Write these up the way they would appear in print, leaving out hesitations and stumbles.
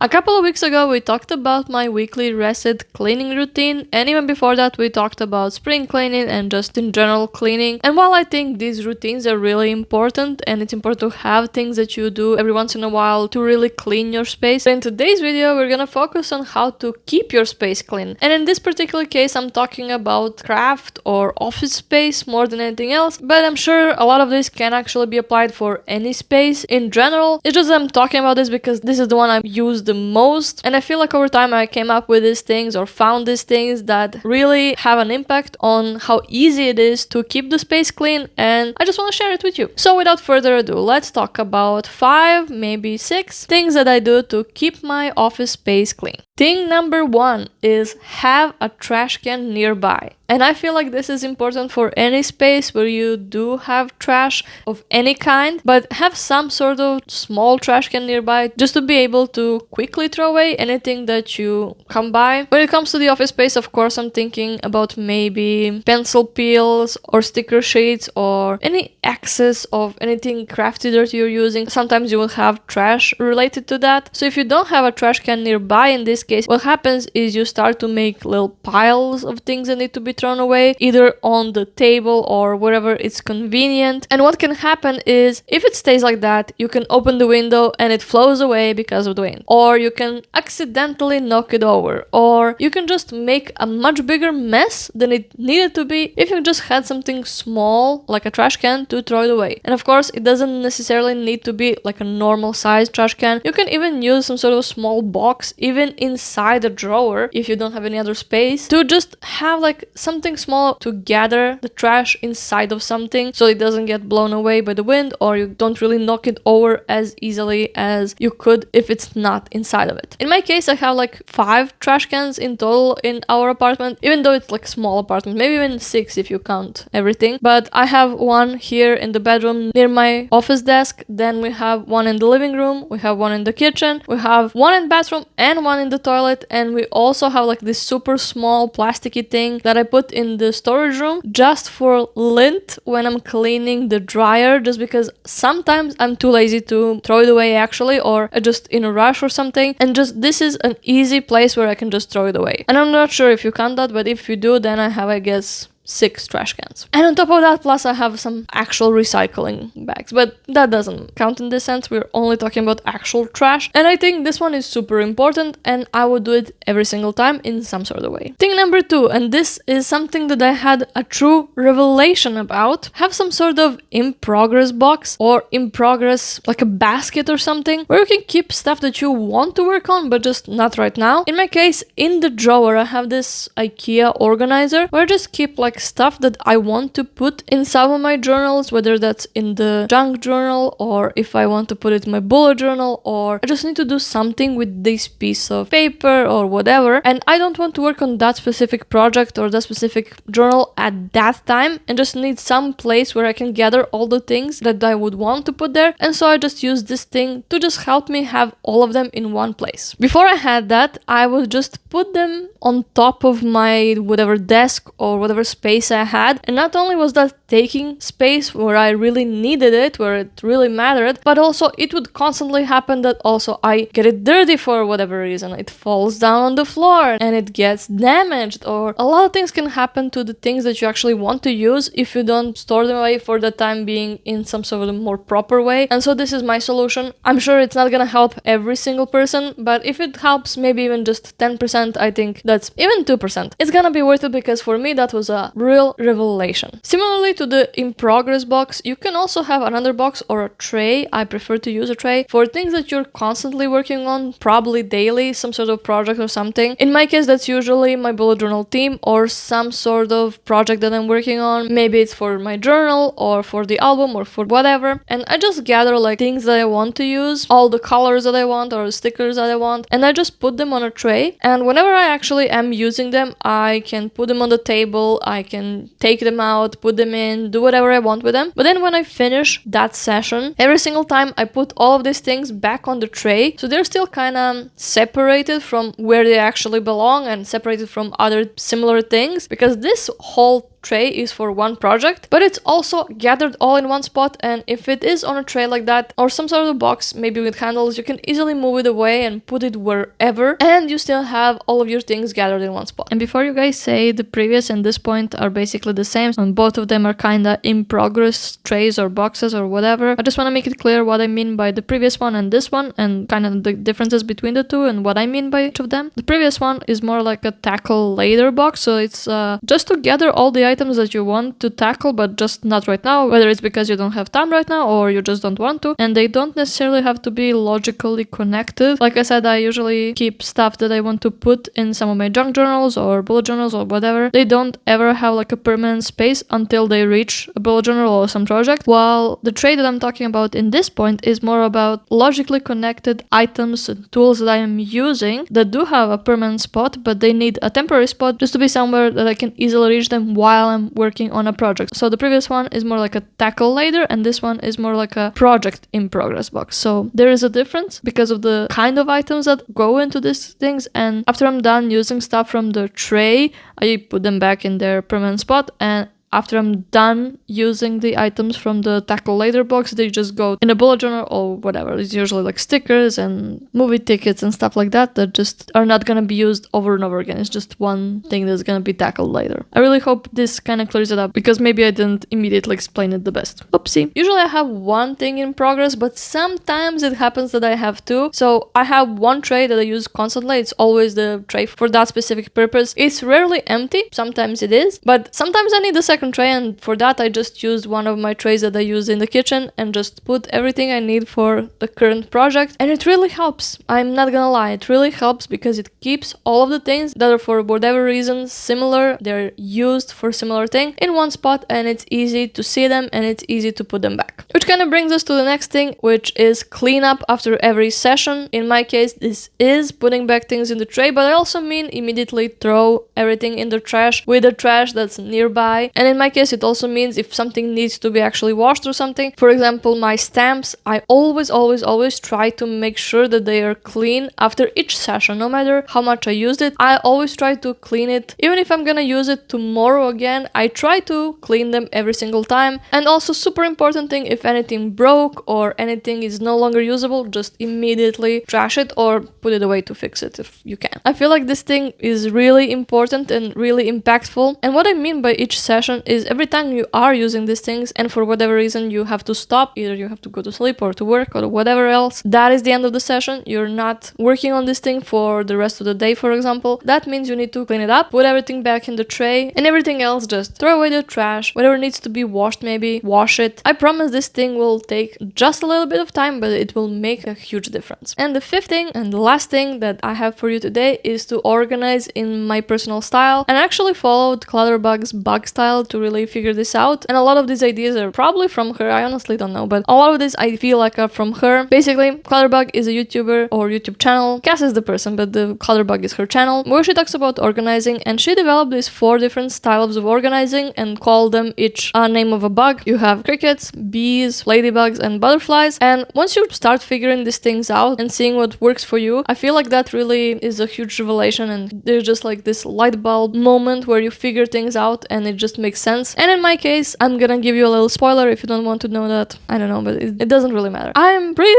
A couple of weeks ago, we talked about my weekly reset cleaning routine, and even before that, we talked about spring cleaning and just in general cleaning. And while I think these routines are really important, and it's important to have things that you do every once in a while to really clean your space, in today's video, we're gonna focus on how to keep your space clean. And in this particular case, I'm talking about craft or office space more than anything else, but I'm sure a lot of this can actually be applied for any space in general. It's just that I'm talking about this because this is the one I've used the most, and I feel like over time I came up with these things or found these things that really have an impact on how easy it is to keep the space clean, and I just want to share it with you. So without further ado, let's talk about 5, maybe 6 things that I do to keep my office space clean. Thing number 1 is have a trash can nearby. And I feel like this is important for any space where you do have trash of any kind, but have some sort of small trash can nearby just to be able to quickly throw away anything that you come by. When it comes to the office space, of course, I'm thinking about maybe pencil peels or sticker sheets or any excess of anything crafty that you're using. Sometimes you will have trash related to that. So if you don't have a trash can nearby in this case, what happens is you start to make little piles of things that need to be thrown away, either on the table or wherever it's convenient. And what can happen is, if it stays like that, you can open the window and it flows away because of the wind. Or you can accidentally knock it over. Or you can just make a much bigger mess than it needed to be if you just had something small, like a trash can, to throw it away. And of course, it doesn't necessarily need to be like a normal size trash can. You can even use some sort of small box, even inside a drawer, if you don't have any other space, to just have like something small to gather the trash inside of something so it doesn't get blown away by the wind, or you don't really knock it over as easily as you could if it's not inside of it. In my case, I have like 5 trash cans in total in our apartment, even though it's like a small apartment, maybe even 6 if you count everything. But I have one here in the bedroom near my office desk, then we have one in the living room, we have one in the kitchen, we have one in the bathroom and one in the toilet, and we also have like this super small plasticky thing that I put in the storage room just for lint when I'm cleaning the dryer, just because sometimes I'm too lazy to throw it away actually, or just in a rush or something, and just this is an easy place where I can just throw it away. And I'm not sure if you count that, but if you do, then I have, I guess, 6 trash cans. And on top of that, plus I have some actual recycling bags, but that doesn't count in this sense. We're only talking about actual trash. And I think this one is super important, and I would do it every single time in some sort of way. Thing number 2, and this is something that I had a true revelation about, have some sort of in progress box or in progress, like a basket or something, where you can keep stuff that you want to work on, but just not right now. In my case, in the drawer, I have this IKEA organizer where I just keep like stuff that I want to put in some of my journals, whether that's in the junk journal, or if I want to put it in my bullet journal, or I just need to do something with this piece of paper or whatever, and I don't want to work on that specific project or that specific journal at that time, and just need some place where I can gather all the things that I would want to put there. And so I just use this thing to just help me have all of them in one place. Before I had that, I would just put them on top of my whatever desk or whatever space I had, and not only was that taking space where I really needed it, where it really mattered, but also it would constantly happen that also I get it dirty for whatever reason. It falls down on the floor and it gets damaged, or a lot of things can happen to the things that you actually want to use if you don't store them away for the time being in some sort of more proper way. And so this is my solution. I'm sure it's not gonna help every single person, but if it helps maybe even just 10%, I think that's even 2%. It's gonna be worth it, because for me that was a real revelation. Similarly to the in progress box, you can also have another box or a tray. I prefer to use a tray for things that you're constantly working on, probably daily, some sort of project or something. In my case, that's usually my bullet journal theme or some sort of project that I'm working on. Maybe it's for my journal or for the album or for whatever. And I just gather like things that I want to use, all the colors that I want or the stickers that I want, and I just put them on a tray. And whenever I actually am using them, I can put them on the table, I can take them out, put them in, do whatever I want with them. But then when I finish that session, every single time I put all of these things back on the tray, so they're still kind of separated from where they actually belong and separated from other similar things, because this whole tray is for one project, but it's also gathered all in one spot. And if it is on a tray like that, or some sort of box, maybe with handles, you can easily move it away and put it wherever, and you still have all of your things gathered in one spot. And before you guys say the previous and this point are basically the same, and both of them are kinda in progress trays or boxes or whatever, I just want to make it clear what I mean by the previous one and this one, and kind of the differences between the two and what I mean by each of them. The previous one is more like a tackle later box, so it's just to gather all the items that you want to tackle, but just not right now, whether it's because you don't have time right now or you just don't want to, and they don't necessarily have to be logically connected. Like I said, I usually keep stuff that I want to put in some of my junk journals or bullet journals or whatever. They don't ever have like a permanent space until they reach a bullet journal or some project, while the tray that I'm talking about in this point is more about logically connected items and tools that I am using that do have a permanent spot, but they need a temporary spot just to be somewhere that I can easily reach them while I'm working on a project. So the previous one is more like a tackle later, and this one is more like a project in progress box. So there is a difference because of the kind of items that go into these things, and after I'm done using stuff from the tray, I put them back in their permanent spot, and after I'm done using the items from the tackle later box, they just go in a bullet journal or whatever. It's usually like stickers and movie tickets and stuff like that that just are not gonna be used over and over again. It's just one thing that's gonna be tackled later. I really hope this kind of clears it up, because maybe I didn't immediately explain it the best. Oopsie. Usually I have one thing in progress, but sometimes it happens that I have two. So I have one tray that I use constantly. It's always the tray for that specific purpose. It's rarely empty. Sometimes it is, but sometimes I need a second tray, and for that I just used one of my trays that I use in the kitchen and just put everything I need for the current project, and it really helps. I'm not gonna lie, it really helps because it keeps all of the things that are for whatever reason similar, they're used for similar thing in one spot, and it's easy to see them and it's easy to put them back. Which kind of brings us to the next thing, which is cleanup after every session. In my case, this is putting back things in the tray, but I also mean immediately throw everything in the trash with the trash that's nearby. And in my case, it also means if something needs to be actually washed or something. For example, my stamps, I always try to make sure that they are clean after each session, no matter how much I used it. I always try to clean it. Even if I'm gonna use it tomorrow again, I try to clean them every single time. And also, super important thing, if anything broke or anything is no longer usable, just immediately trash it or put it away to fix it if you can. I feel like this thing is really important and really impactful. And what I mean by each session is every time you are using these things and for whatever reason you have to stop, either you have to go to sleep or to work or whatever else, that is the end of the session. You're not working on this thing for the rest of the day, for example. That means you need to clean it up, put everything back in the tray, and everything else just throw away the trash. Whatever needs to be washed, maybe wash it. I promise this thing will take just a little bit of time, but it will make a huge difference. And the fifth thing and the last thing that I have for you today is to organize in my personal style. And I actually followed Clutterbug's bug style to really figure this out, and a lot of these ideas are probably from her. I honestly don't know, but a lot of this I feel like are from her. Basically, Clutterbug is a YouTuber or YouTube channel. Cass is the person, but the Clutterbug is her channel, where she talks about organizing, and she developed these 4 different styles of organizing and called them each a name of a bug. You have crickets, bees, ladybugs, and butterflies, and once you start figuring these things out and seeing what works for you, I feel like that really is a huge revelation, and there's just like this light bulb moment where you figure things out and it just makes sense. And in my case, I'm gonna give you a little spoiler if you don't want to know that. I don't know, but it doesn't really matter. I'm pretty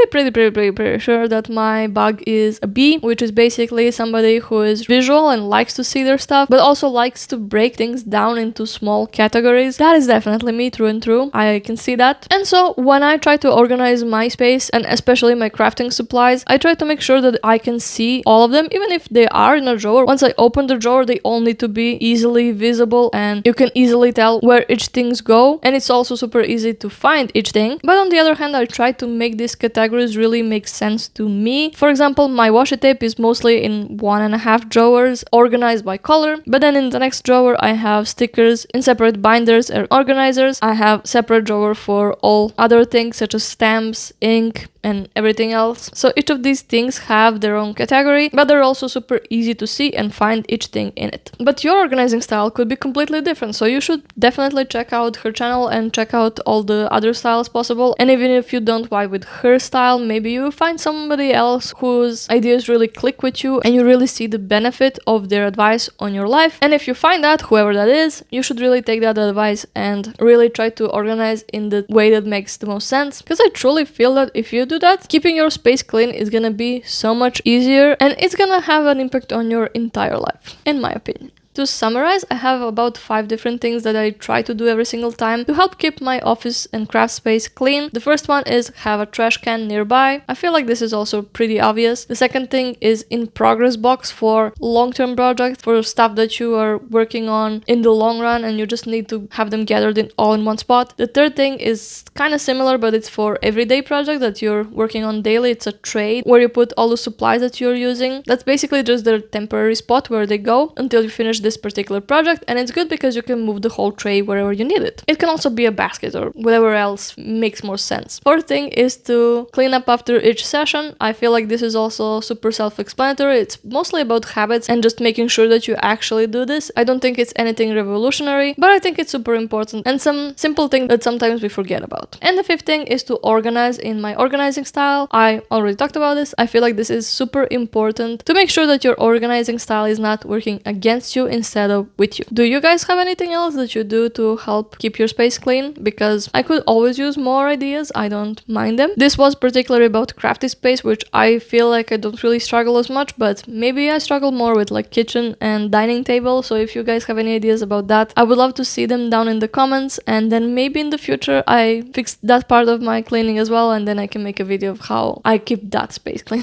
sure that my bug is a bee, which is basically somebody who is visual and likes to see their stuff, but also likes to break things down into small categories. That is definitely me through and through. I can see that. And so when I try to organize my space, and especially my crafting supplies, I try to make sure that I can see all of them, even if they are in a drawer. Once I open the drawer, they all need to be easily visible, and you can easily tell where each things go, and it's also super easy to find each thing. But on the other hand, I try to make these categories really make sense to me. For example, my washi tape is mostly in 1.5 drawers organized by color, but then in the next drawer I have stickers in separate binders and organizers. I have separate drawer for all other things such as stamps, ink, and everything else. So each of these things have their own category, but they're also super easy to see and find each thing in it. But your organizing style could be completely different, so you should definitely check out her channel and check out all the other styles possible. And even if you don't vibe with her style, maybe you find somebody else whose ideas really click with you and you really see the benefit of their advice on your life. And if you find that, whoever that is, you should really take that advice and really try to organize in the way that makes the most sense. Because I truly feel that if you do that, keeping your space clean is gonna be so much easier and it's gonna have an impact on your entire life, in my opinion. To summarize, I have about 5 different things that I try to do every single time to help keep my office and craft space clean. The first one is have a trash can nearby. I feel like this is also pretty obvious. The second thing is in progress box for long-term projects, for stuff that you are working on in the long run and you just need to have them gathered all in one spot. The third thing is kind of similar, but it's for everyday project that you're working on daily. It's a tray where you put all the supplies that you're using. That's basically just their temporary spot where they go until you finish this particular project, and it's good because you can move the whole tray wherever you need it. It can also be a basket or whatever else makes more sense. Fourth thing is to clean up after each session. I feel like this is also super self-explanatory. It's mostly about habits and just making sure that you actually do this. I don't think it's anything revolutionary, but I think it's super important and some simple thing that sometimes we forget about. And the fifth thing is to organize in my organizing style. I already talked about this. I feel like this is super important to make sure that your organizing style is not working against you instead of with you. Do you guys have anything else that you do to help keep your space clean? Because I could always use more ideas. I don't mind them. This was particularly about crafty space, which I feel like I don't really struggle as much, but maybe I struggle more with like kitchen and dining table. So if you guys have any ideas about that, I would love to see them down in the comments, and then maybe in the future I fix that part of my cleaning as well, and then I can make a video of how I keep that space clean.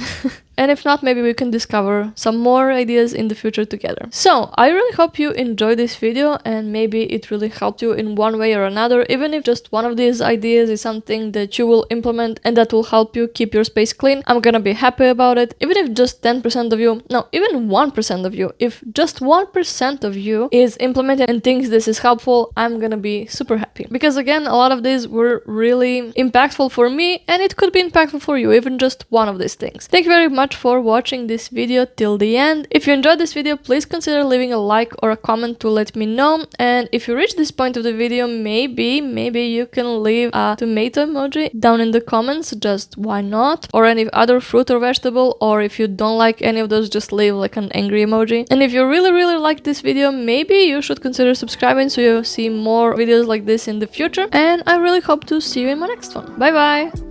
And if not, maybe we can discover some more ideas in the future together. So I really hope you enjoyed this video and maybe it really helped you in one way or another. Even if just one of these ideas is something that you will implement and that will help you keep your space clean, I'm gonna be happy about it. Even if just 10% of you, no, even 1% of you, if just 1% of you is implemented and thinks this is helpful, I'm gonna be super happy. Because again, a lot of these were really impactful for me and it could be impactful for you, even just one of these things. Thank you very much for watching this video till the end. If you enjoyed this video, please consider leaving a like or a comment to let me know. And if you reach this point of the video, maybe you can leave a tomato emoji down in the comments. Just why not? Or any other fruit or vegetable. Or if you don't like any of those, just leave like an angry emoji. And if you really like this video, maybe you should consider subscribing so you see more videos like this in the future. And I really hope to see you in my next one. Bye bye!